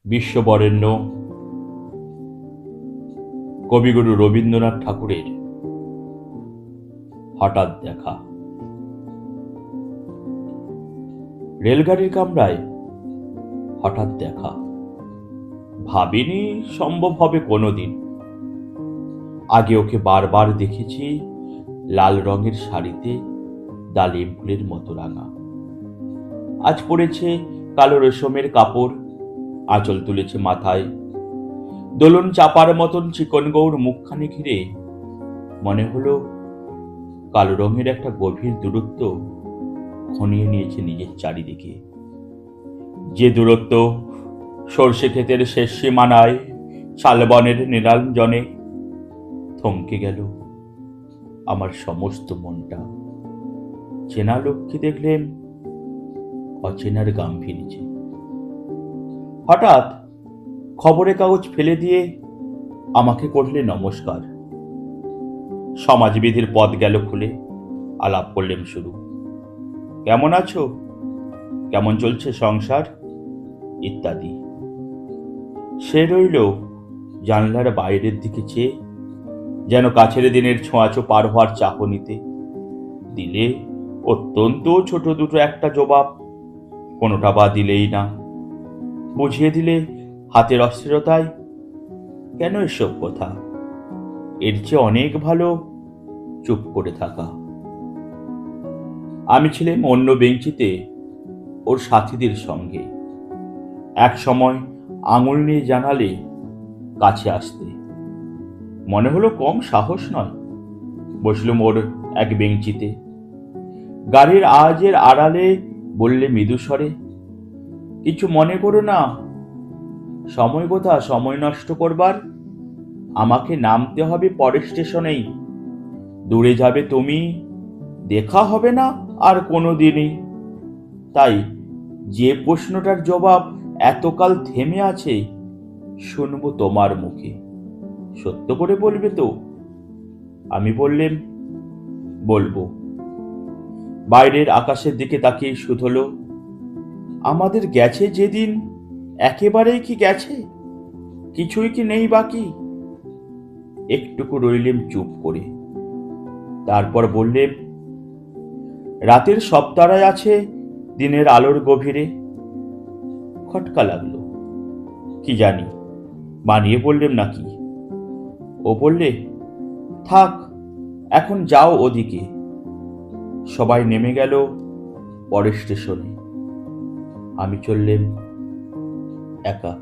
বিশ্ববরেণ্য কবিগুরু রবীন্দ্রনাথ ঠাকুরের হঠাৎ দেখা। রেলগাড়ির কামরায় হঠাৎ দেখা, ভাবিনি সম্ভব হবে কোনোদিন। আগে ওকে বারবার দেখেছি লাল রঙের শাড়িতে ডালিম ফুলের মতো রাঙা। আজ পরেছে কালো রেশমের কাপড়, আঁচল তুলেছে মাথায়, দোলন চাপার মতন চিকন গৌর মুখখানি ঘিরে মনে হলো কালো রঙের একটা গভীর দূরত্ব ঘনিয়ে নিয়েছে নিজের চারিদিকে। যে দূরত্ব সর্ষে ক্ষেতের শেষ সীমানায় শালবনের নীলাঞ্জনে থমকে গেল আমার সমস্ত মনটা। চেনা লক্ষ্মী দেখলেন অচেনার গাম ফিরেছে। হঠাৎ খবরের কাগজ ফেলে দিয়ে আমাকে করলে নমস্কার। সমাজবিধির পথ গেল খুলে, আলাপ করলেন শুরু। কেমন আছো, কেমন চলছে সংসার ইত্যাদি। সে রইল জানলার বাইরের দিকে চেয়ে, যেন কাছের দিনের ছোঁয়াচো পার হওয়ার চাহনিতে। দিলে অত্যন্ত ছোট দুটো একটা জবাব, কোনোটা বা দিলেই না। বুঝিয়ে দিলে হাতের অস্থিরতায়, কেন এসব কথা, এর চেয়ে অনেক ভালো চুপ করে থাকা। আমি ছিলাম অন্য বেঞ্চিতে ওর সাথীদের সঙ্গে। এক সময় আঙুল নিয়ে জানালে কাছে আসতে, মনে হলো কম সাহস নয়। বসলুম ওর এক বেঞ্চিতে। গাড়ির আওয়াজের আড়ালে বললে মৃদু স্বরে, কিছু মনে করো না, সময় কোথা সময় নষ্ট করবার। আমাকে নামতে হবে পরের স্টেশনেই। দূরে যাবে তুমি, দেখা হবে না আর কোনো দিনই। তাই যে প্রশ্নটার জবাব এতকাল থেমে আছে শুনবো তোমার মুখে। সত্য করে বলবে তো? আমি বললেম, বলবো। বাইরের আকাশের দিকে তাকিয়ে শুধলো, আমাদের গেছে যেদিন একেবারেই কি গেছে, কিছুই কি নেই বাকি? একটুকু রইলেম চুপ করে। তারপর বললেম, রাতের সব তারাই আছে দিনের আলোর গভীরে। খটকা লাগলো, কি জানি বানিয়ে বললেম নাকি। ও বললে, থাক এখন যাও ওদিকে। সবাই নেমে গেল পরের স্টেশনে। আমি চললেম একা।